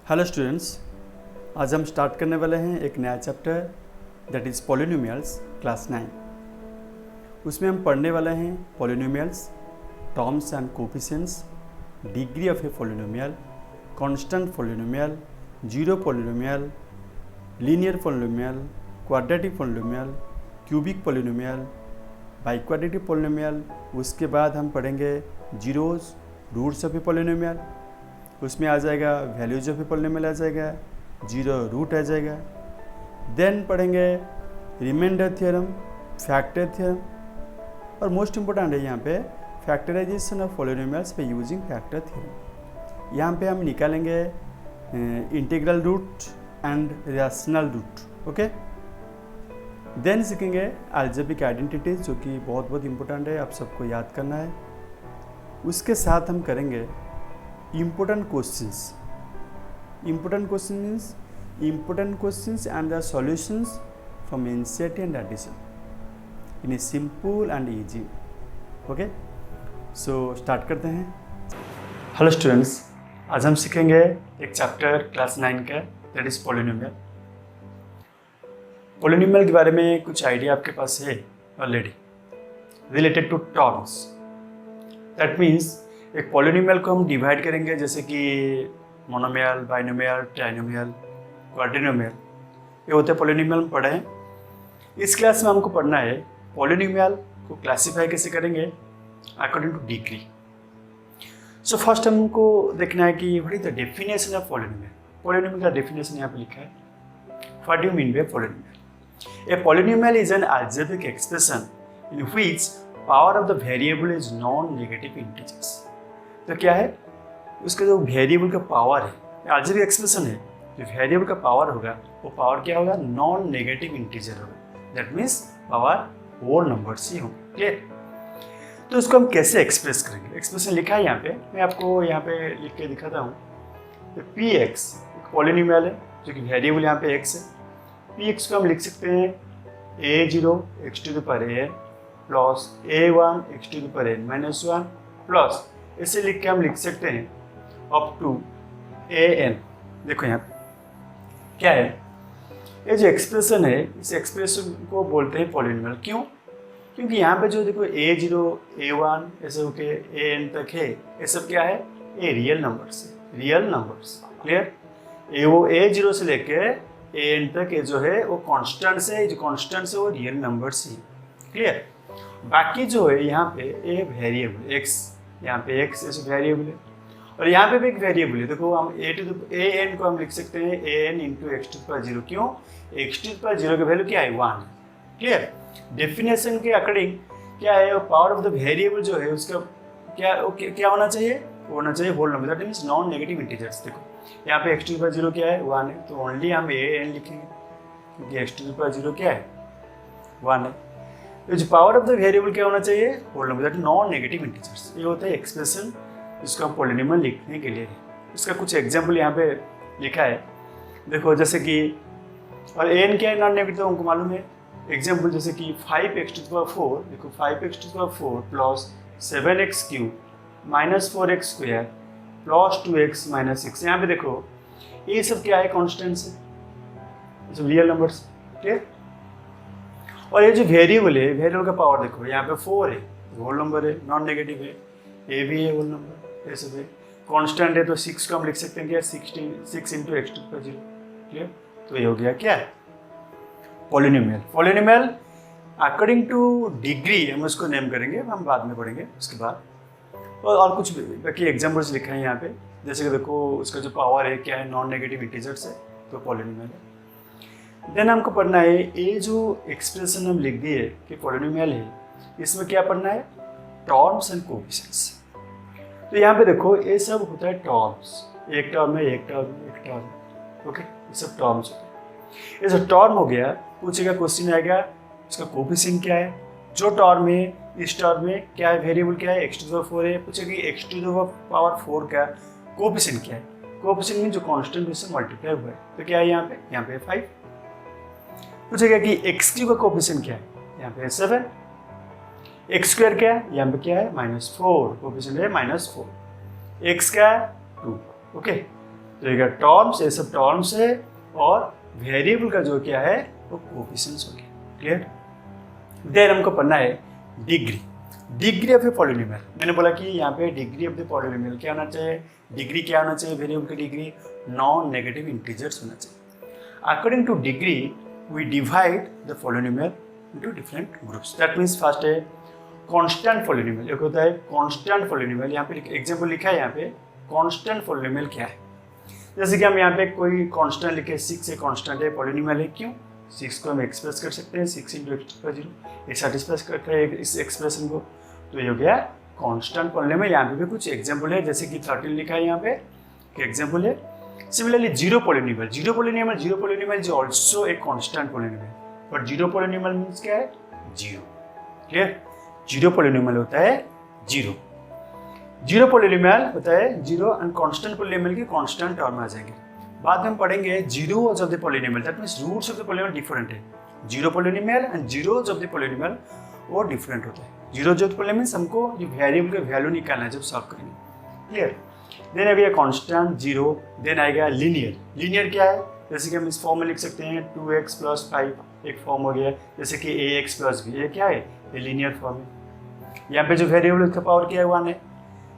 Hello students, आज हम start करने वाले हैं एक नया chapter that is polynomials class 9। उसमें हम पढ़ने वाले हैं polynomials, terms and coefficients, degree of a polynomial, constant polynomial, zero polynomial, linear polynomial, quadratic polynomial, cubic polynomial, biquadratic polynomial. उसके बाद हम पढ़ेंगे zeros, roots of a polynomial. उसमें आ जाएगा वैल्यूज ऑफ ए पॉलिनोमियल, आ जाएगा जीरो रूट, आ जाएगा। देन पढ़ेंगे रिमाइंडर थ्योरम, फैक्टर थ्योरम, और मोस्ट इंपॉर्टेंट है यहाँ पे फैक्टराइजेशन ऑफ पॉलिनोमियल्स पे यूजिंग फैक्टर थ्योरम। यहाँ पे हम निकालेंगे integral root and rational root. Okay, then सीखेंगे अलजेब्रिक आइडेंटिटीज, जो कि बहुत इंपॉर्टेंट है, आप सबको याद करना है। उसके साथ हम करेंगे important questions and the solutions from NCERT and addition in a simple and easy। Okay, so start करते हैं। हेलो स्टूडेंट्स, आज हम सीखेंगे एक चैप्टर क्लास 9 का, दैट इज पॉलिनोमियल। पॉलिनोमियल के बारे में कुछ आइडिया आपके पास है already related to terms. That means एक पॉलिनोमियल को हम डिवाइड करेंगे, जैसे कि मोनोमियल, बाइनोमियल, ट्राइनोमियल, क्वाड्रिनोमियल, ये होते हैं पॉलिनोमियल हम पढ़े हैं। इस क्लास में हमको पढ़ना है पॉलिनोमियल को क्लासिफाई कैसे करेंगे according to degree. So first हमको देखना है कि what is the definition of polynomial. Polynomial का डेफिनेशन यहाँ पे लिखा है। What do you mean by polynomial? A polynomial is an algebraic expression in which power of the variable is non negative integers. तो क्या है, उसका जो वेरिएबल का पावर है, अलजेब्रिक एक्सप्रेशन है, जो वेरिएबल का पावर होगा वो पावर क्या होगा, नॉन नेगेटिव इंटीजर होगा। That means power whole numbers ही होंगे। क्लियर? तो उसको हम कैसे एक्सप्रेस करेंगे? एक्सप्रेशन लिखा है यहाँ पे, मैं आपको यहाँ पे लिख के दिखाता हूँ। तो पी एक्स एक पॉलिनोमियल है, जो कि वेरिएबल यहाँ पे एक्स है। पी एक्स को हम लिख सकते हैं a0 x to the power n plus a1 x to the power n minus 1 plus इसे लिख के हम लिख सकते हैं अप टू an। देखो यहाँ क्या है, ये जो एक्सप्रेशन है, इस एक्सप्रेशन को बोलते हैं पॉलिनोमियल। क्यों? क्योंकि यहाँ पे जो देखो a0 a1 ऐसे होके an तक है, ये सब क्या है, ये रियल नंबर्स है, रियल नंबर्स। क्लियर? वो a0 से लेके an तक ये जो है वो कॉन्स्टेंट्स है, जो कॉन्स्टेंट्स है वो रियल नंबर्स ही। क्लियर? बाकी जो है यहाँ पे ये वेरिएबल x, यहाँ पे x ऐसे वेरिएबल है, और यहाँ पे भी एक वेरिएबल है। देखो हम an को हम लिख सकते हैं an into x to the power 0। क्यों? एक्स टू द पावर 0 का वैल्यू क्या है, 1 है। क्लियर? डेफिनेशन के अकॉर्डिंग क्या है, पावर ऑफ द वेरिएबल जो है उसका क्या होना चाहिए, वो होना चाहिए whole number, that means non negative integers. देखो यहाँ पे एक्स टू द पावर 0 क्या है, 1 है, तो ओनली हम an लिखेंगे, क्योंकि एक्स टू द पावर 0 क्या है, 1 है। तो जो पावर ऑफ द वेरिएबल क्या होना चाहिए, whole number, that non negative integers. ये होता है एक्सप्रेशन जिसको हम पॉलिनोमियल लिखने के लिए है। इसका कुछ एग्जांपल यहाँ पे लिखा है। देखो जैसे कि, और an क्या है, नॉन नेगेटिव, हमको मालूम है। एग्जांपल जैसे कि 5x टू द पावर 4, देखो 5x to the power 4 plus 7x cube minus 4x square plus 2x minus 6। यहाँ पे देखो ये सब क्या है, कॉन्स्टेंट्स है, ये सब रियल नंबर्स। ठीक, और ये जो वेरिएबल है, वेरिएबल का पावर देखो यहाँ पे 4 है, होल नंबर है, नॉन नेगेटिव है, ए भी है होल नंबर, ये सब है। कांस्टेंट है तो 6 को हम लिख सकते हैं क्या, 6 into x to the power 0। Clear? तो ये हो गया क्या है, polynomial. Polynomial according to degree हम उसको नेम करेंगे, हम बाद में पढ़ेंगे उसके बाद। और कुछ बाकी एग्जाम्पल्स लिखे हैं यहाँ पे, जैसे कि देखो उसका जो पावर है क्या है, नॉन नेगेटिव इंटीजर्स है, तो पॉलिनोमियल है। देन हमको पढ़ना है ये जो एक्सप्रेशन हम लिख दिए कि पॉलिनोमियल है, इसमें क्या पढ़ना है, टर्म्स एंड कोफिशिएंट्स। तो यहाँ पे देखो ये सब होता है टर्म्स, एक टर्म है, एक टर्म, एक टर्म। ओके, ये सब टर्म्स होते हैं। ये जो टर्म हो गया, पूछेगा क्वेश्चन आएगा इसका कोफिशिएंट क्या है, जो टर्म है इस टर्म में क्या है, वेरिएबल क्या है, एक्स टू द पावर 4 है, पूछेगा कि एक्स टू द पावर 4 का कोफिशिएंट क्या है। कोफिशिएंट मीन जो कांस्टेंट उससे मल्टीप्लाई हुआ है, तो क्या है यहाँ पे 5। पूछेगा कि एक्स क्यू का कोफिशिएंट क्या है, यहाँ पे 7। एक्स स्क्वायर क्या है, यहाँ पे क्या है, -4, कोफिशिएंट है -4। एक्स क्या है, 2। ओके, तो ये टर्म्स, ये सब टर्म्स है और वेरिएबल का जो क्या है वो कोएफिशिएंट्स हो गया। क्लियर? देन हमको पढ़ना है degree, degree of a polynomial. मैंने बोला कि यहाँ पे डिग्री ऑफ द पॉलिनोमियल क्या होना चाहिए, डिग्री क्या होना चाहिए वेरिएबल की डिग्री, नॉन नेगेटिव इंटीजर्स होना चाहिए। According to degree we divide the polynomial into different groups. That means first है कांस्टेंट पॉलिनोमियल, एक होता है कांस्टेंट पॉलिनोमियल। यहाँ पे एग्जांपल लिखा है, यहाँ पे कांस्टेंट पॉलिनोमियल क्या है, जैसे कि हम यहाँ पे कोई कांस्टेंट लिखे 6 एक कांस्टेंट है, पॉलिनोमियल है, क्यों 6 को हम एक्सप्रेस कर सकते हैं 6 × x²0, ये सेटिस्फाई करता है इस एक्सप्रेशन को, तो ये हो गया कांस्टेंट पॉलिनोमियल। यहाँ पे भी कुछ एग्जांपल है, जैसे कि 13 लिखा है यहाँ पे एग्जांपल है। Similarly zero polynomial, zero polynomial is also एक constant polynomial, but zero polynomial means क्या है, जीरो। क्लियर? जीरो पॉलिनोमियल होता है जीरो, जीरो पॉलिनोमियल होता है जीरो, एंड कांस्टेंट पॉलिनोमियल के कांस्टेंट टर्म आ जाएंगे। बाद में हम पढ़ेंगे zeros of the polynomial, that means roots of the polynomial different है। Zero polynomial and zeros of the polynomial वो डिफरेंट होता है। Zero of the polynomial means हमको ये वेरिएबल का वैल्यू निकालना है जब सॉल्व करेंगे। क्लियर? देन आएगा कांस्टेंट जीरो, देन आएगा लीनियर। लीनियर क्या है, जैसे कि हम इस फॉर्म में लिख सकते हैं 2x + 5 एक फॉर्म हो गया, जैसे कि ax + b, ये क्या है, ये लीनियर फॉर्म है। यहाँ पे जो वेरिएबल का पावर क्या है 1 है,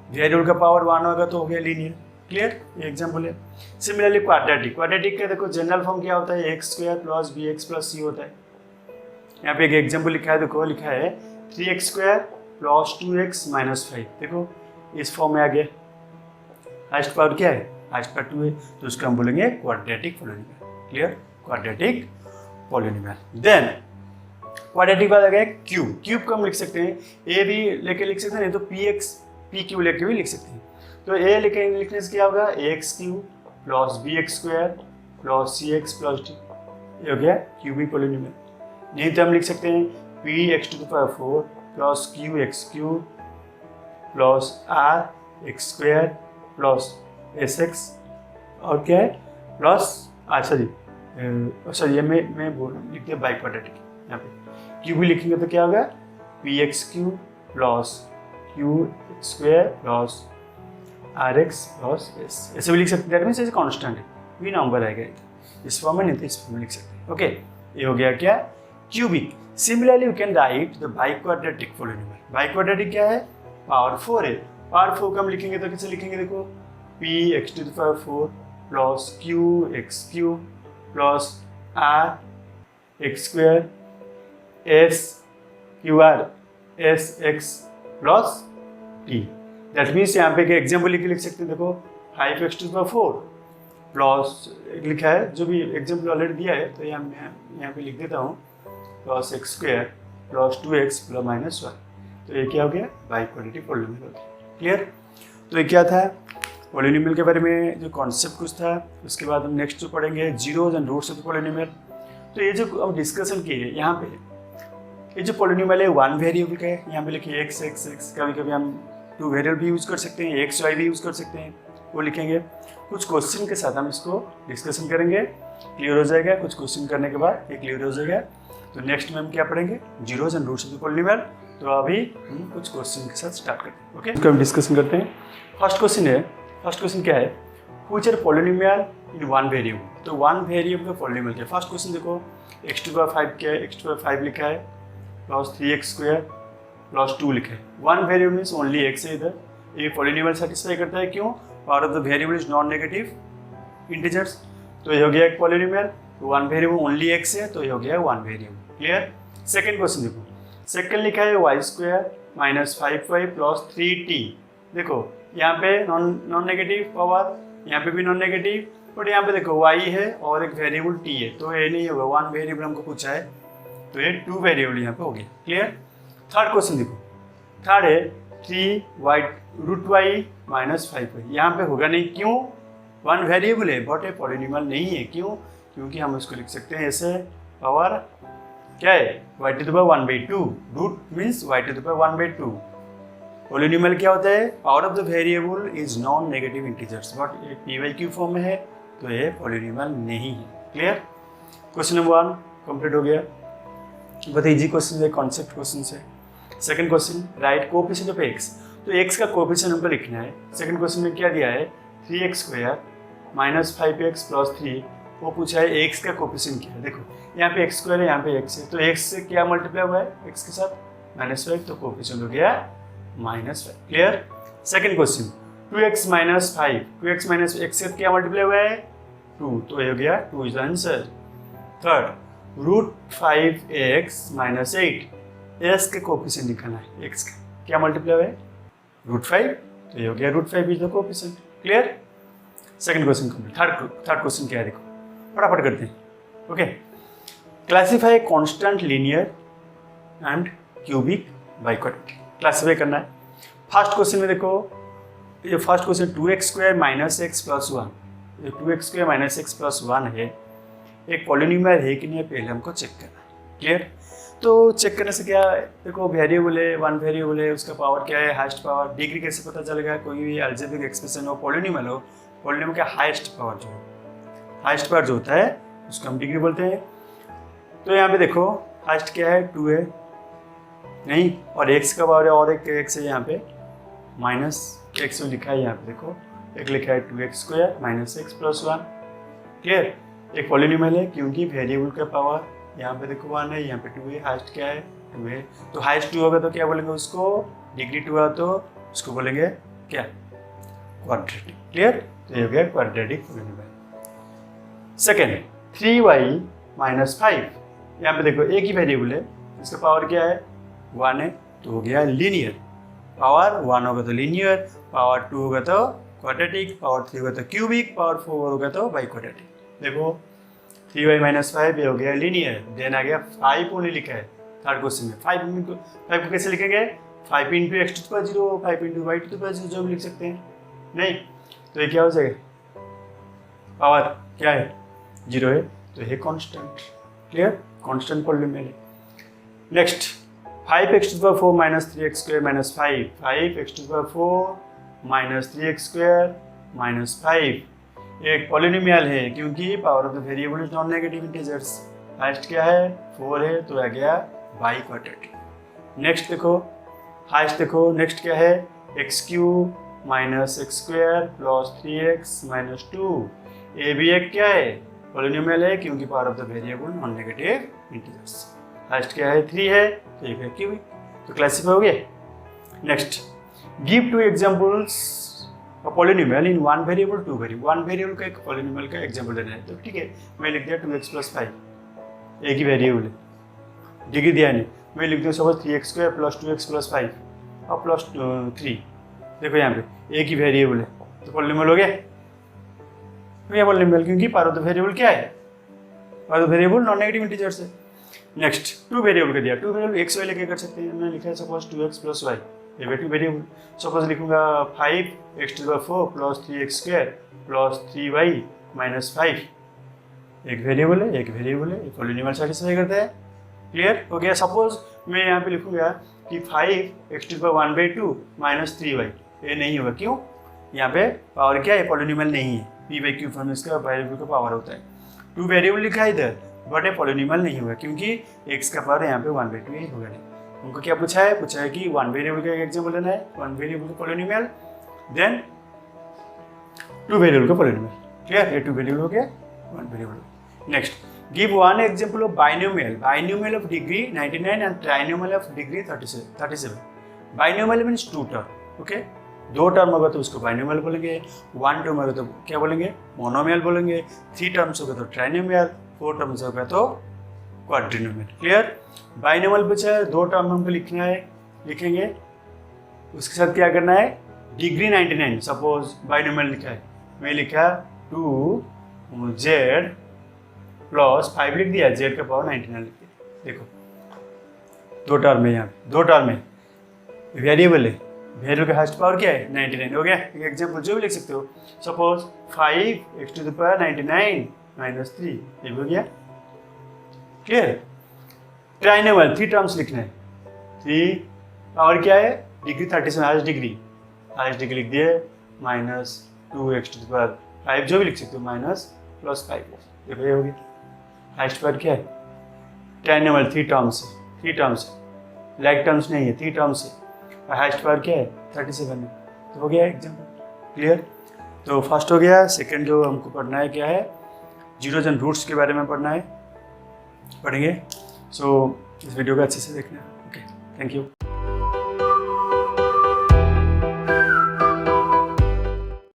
वेरिएबल का पावर 1 होगा तो हो गया लीनियर। क्लियर? ये एग्जांपल है। सिमिलरली क्वाड्रेटिक, क्वाड्रेटिक का देखो जनरल फॉर्म क्या होता है, x² + bx + c होता है। यहाँ पे एक एग्जांपल लिखा है, देखो लिखा है 3x² + 2x - 5, देखो इस फॉर्म में आ गया। हाईएस्ट पावर क्या है, हाईएस्ट पावर 2 है, तो उसको हम बोलेंगे quadratic polynomial. Clear? Quadratic polynomial. Then quadratic बाद आ गया क्यूब, क्यूब को हम लिख सकते हैं ए भी लेके लिख सकते हैं, नहीं तो pq लेके भी लिख सकते हैं। तो ए लिखने से क्या होगा, ax³ + bx² + cx + d, ये हो गया क्यूबिक पॉलिनोमियल। नहीं तो हम लिख सकते हैं px⁴ + qx³ + rx² + sx, और क्या है प्लस सॉरी ये मैं लिख दिया बाई क्वाड्रेटिक। यहाँ पे क्यूब भी लिखेंगे तो क्या होगा, px³ + qx² + rx + s, ऐसे भी लिख सकते हैं। दैट मींस कांस्टेंट है, भी नंबर आएगा इस फॉर्म में, नहीं तो इस फॉर्म में लिख सकते हैं। ओके, ये हो गया क्या, cubic. Similarly we can write the biquadratic polynomial. Biquadratic क्या है, पावर 4 है। पावर 4 को हम लिखेंगे तो कैसे लिखेंगे, देखो px⁴ + qx³ + rx² sqr sx + t। That means यहाँ पे एक एग्जाम्पल लिख सकते हैं, देखो 5x⁴ प्लस लिखा है, जो भी एग्जाम्पल ऑलरेडी दिया है तो यहाँ पे लिख देता हूँ, +x² + 2x + -1, तो ये क्या हो गया, बाई क्वाड्रेटिक पॉलिनोमियल हो गया। क्लियर? तो ये क्या था, पॉलिनोमियल के बारे में जो कॉन्सेप्ट कुछ था। उसके बाद हम नेक्स्ट जो पढ़ेंगे zeros and roots of the polynomial. तो ये जो हम डिस्कशन किए यहाँ पे, ये जो पॉलिनोमियल है 1 वेरिएबल का है, यहाँ पे लिखिए x x x, कभी कभी हम 2 वेरिएबल भी यूज़ कर सकते हैं, x y भी यूज़ कर सकते हैं, वो लिखेंगे। कुछ क्वेश्चन के साथ हम इसको डिस्कशन करेंगे, क्लियर हो जाएगा। कुछ क्वेश्चन करने के बाद ये क्लियर हो जाएगा। तो नेक्स्ट में हम क्या पढ़ेंगे, zeros and roots of the polynomial. तो अभी हम कुछ क्वेश्चन के साथ स्टार्ट करते हैं। ओके, इसको हम डिस्कशन करते हैं। फर्स्ट क्वेश्चन क्या है, which are polynomial in 1 variable. तो 1 वेरिएबल का पॉलिनोमियल क्या है। फर्स्ट क्वेश्चन देखो, x⁵ क्या है, x⁵ लिखा है + 3x² + 2 लिखा है। 1 वेरिएबल मीन्स ओनली x है इधर, ये पॉलिनोमियल सेटिस्फाई करता है। क्यों, power of the variable is non negative integers, तो ये हो गया एक पॉलिनोमियल। 1 वेरिएबल ओनली x है, तो ये हो गया 1 वेरिएबल। क्लियर? सेकंड क्वेश्चन देखो, सेकंड लिखा है y² - 5y + 3t। देखो यहाँ पे नॉन नेगेटिव पावर, यहाँ पे भी नॉन नेगेटिव, बट यहाँ पे देखो y है और एक वेरिएबल t है, तो ये नहीं होगा। 1 वेरिएबल हमको पूछा है, तो ये 2 वेरिएबल यहाँ पे हो गया। क्लियर? थर्ड क्वेश्चन देखो, थर्ड है 3y √y - 5y, यहाँ पे होगा नहीं। क्यों, 1 वेरिएबल है बट ये पॉलिनोमियल नहीं है। क्यों, क्योंकि हम इसको लिख सकते हैं ऐसे, पावर क्या है, y⁴ root means y⁴ polynomial क्या होता है, power of the variable is non negative integers, but ये p/q फॉर्म में है, तो ये पॉलिनोमियल नहीं है। क्लियर? क्वेश्चन नंबर 1 कंप्लीट हो गया। बहुत इजी क्वेश्चन है, कॉन्सेप्ट क्वेश्चन है। Second question, right coefficient of x। तो x का कोएफिशिएंट हमको लिखना है। सेकंड क्वेश्चन में क्या दिया है, 3x² -5x प्लस 3, वो पूछा है x का कोफिशिएंट क्या है। देखो यहाँ पे x स्क्वायर है, यहाँ पे x है, तो x से क्या मल्टीप्लाई हुआ है x के साथ -5, तो कोफिशिएंट हो गया -5। Clear. Second question 2x minus 5, 2x minus x से क्या मल्टीप्लाई हुआ है 2, तो ये हो गया 2 is answer. Third √5x minus 8, s के कोफिशिएंट निकालना है, x का क्या मल्टीप्लाई हुआ है √5, तो ये हो गया √5 is the coefficient. Clear. Second question complete. Third question क्या है देखो, फटाफट करते हैं। Okay, classify constant linear and cubic by quadratic, classify करना है। फर्स्ट क्वेश्चन में देखो, ये first question 2x² minus x plus 1, ये 2x² माइनस x प्लस 1 है, एक पॉलिनोमियल है कि नहीं पहले हमको चेक करना है। क्लियर। तो चेक करने से क्या है, देखो वेरिएबल है, वन वेरिएबल है, उसका पावर क्या है हाईएस्ट पावर, डिग्री कैसे पता चलेगा, कोई भी अलजेब्रिक एक्सप्रेशन हो, पॉलिनोमियल हो, पॉलिनोमियल का हाईएस्ट पावर जो है, हाईएस्ट पावर जो होता है उसको हम डिग्री बोलते हैं। तो यहाँ पे देखो हाईएस्ट क्या है 2 है नहीं, और x का पावर है और एक x है यहाँ पे माइनस x में लिखा है, यहाँ पे देखो एक लिखा है 2x² minus x plus 1। Clear. एक पॉलिनोमियल है क्योंकि वेरिएबल का पावर यहाँ पे देखो 1 है, यहाँ पे 2 है, हाईएस्ट क्या है 2 है, तो हाईएस्ट 2 होगा तो क्या बोलेंगे उसको, डिग्री 2 हुआ तो उसको बोलेंगे क्या क्वाड्रेटिक। क्लियर। तो ये हो गया quadratic polynomial. Second 3y minus 5, यहाँ पे देखो एक ही वेरिएबल है, इसका पावर क्या है 1 है, तो हो गया लीनियर, पावर 1 होगा तो लीनियर, पावर 2 होगा तो क्वाड्रेटिक, पावर 3 होगा तो क्यूबिक, पावर 4 होगा तो बाई क्वाड्रेटिक। देखो 3y माइनस 5 ये हो गया लीनियर, देन आ गया 5 ओनली लिखा है थर्ड क्वेश्चन में। 5 को कैसे लिखेंगे, 5 × x⁴, 5 × y⁴, जो भी लिख सकते हैं, नहीं तो ये क्या हो जाएगा, पावर क्या है 0 है, तो ये कांस्टेंट। क्लियर। कांस्टेंट पॉलिनोमियल है। Next 5x⁴ minus 3x² minus 5, 5x⁴ minus 3x² minus 5 एक पॉलिनोमियल है क्योंकि power of the variable is non negative integers, highest क्या है 4 है, तो आ गया बाई क्वाड्रेटिक। नेक्स्ट देखो हाईएस्ट, देखो नेक्स्ट क्या है x³ minus x² plus 3x minus 2, ये भी एक क्या है पॉलिनोमियल है क्योंकि power of the variable non negative integers, highest क्या है 3 है, तो एक है क्यूबिक, तो क्लासिफाई हो गया। Next give 2 examples polynomial in 1 variable 2 variable, 1 variable का एक पॉलिनोमियल का एग्जांपल देना है, तो ठीक है मैं लिख दिया 2x प्लस 5, एक ही वेरिएबल है, डिग्री दिया नहीं, मैं लिख दिया suppose 3x² plus 2x plus 5 और प्लस 3, देखो यहाँ पे एक ही वेरिएबल है, तो पॉलिनोमियल हो गया, ये पॉलिनोमियल क्योंकि पावर ऑफ द वेरिएबल क्या है, power of the variable non negative integers है। नेक्स्ट 2 वेरिएबल का दिया, 2 वेरिएबल x y लेके कर सकते हैं, मैंने लिखा है सपोज 2x प्लस y, ये 2 वेरिएबल, सपोज लिखूंगा 5x⁴ plus 3x² plus 3y minus 5, एक वेरिएबल है, एक वेरिएबल है, पॉलिनोमियल सेटिस्फाई करता है। क्लियर हो गया। सपोज मैं यहाँ पे लिखूंगा कि 5x⁴ माइनस 3y, ये नहीं होगा, क्यों, यहाँ पे पावर क्या है पॉलिनोमियल नहीं है, p/q फॉर्म इसका वेरिएबल का पावर होता है, 2 वेरिएबल लिखा है इधर बट ये पॉलिनोमियल नहीं होगा क्योंकि x का पावर यहाँ पे 1/2 ही होगा नहीं। उनको क्या पूछा है कि 1 वेरिएबल का एग्जांपल लेना है, 1 वेरिएबल का पॉलिनोमियल, देन 2 वेरिएबल का पॉलिनोमियल। क्लियर, ये 2 वेरिएबल हो गया, 1 variable. Next give 1 example of binomial of degree 99 and trinomial of degree 37। Binomial means 2 term, okay, 2 term होगा तो उसको बाइनोमियल बोलेंगे, 1 टर्म होगा तो क्या बोलेंगे मोनोमियल बोलेंगे, 3 टर्म्स होगा तो ट्राइनोमियल, 4 टर्म्स होगा तो क्वाड्रिनोमियल। क्लियर। बाइनोमियल बचा है, 2 टर्म हमको लिखना है, लिखेंगे, उसके साथ क्या करना है डिग्री 99, सपोज बाइनोमियल लिखा है, मैं लिखा 2z प्लस 5 लिख दिया, z का पावर 99 लिख दिया। देखो 2 टर्म है, यहाँ 2 टर्म है, वेरिएबल है, वेरिएबल का हाईएस्ट पावर क्या है 99, हो गया। एक एग्जांपल जो भी लिख सकते हो, सपोज 5x⁴ माइनस 3, ये हो गया। क्लियर। ट्राइनोमियल 3 टर्म्स लिखना है, 3 पावर क्या है डिग्री 37, हाईएस्ट डिग्री लिख दिए, माइनस 2x⁵, जो भी लिख सकते हो, माइनस प्लस 5, देखो ये हो गया। हाईएस्ट पावर क्या है ट्राइनोमियल 3 टर्म्स है, लाइक टर्म्स नहीं है, 3 टर्म्स है, हाईएस्ट पावर क्या है 37 है, तो हो गया एग्जांपल। क्लियर। तो फर्स्ट हो गया। सेकंड जो हमको पढ़ना है क्या है, जीरोज एंड रूट्स के बारे में पढ़ेंगे। सो इस वीडियो को अच्छे से देखना है। Okay, thank you.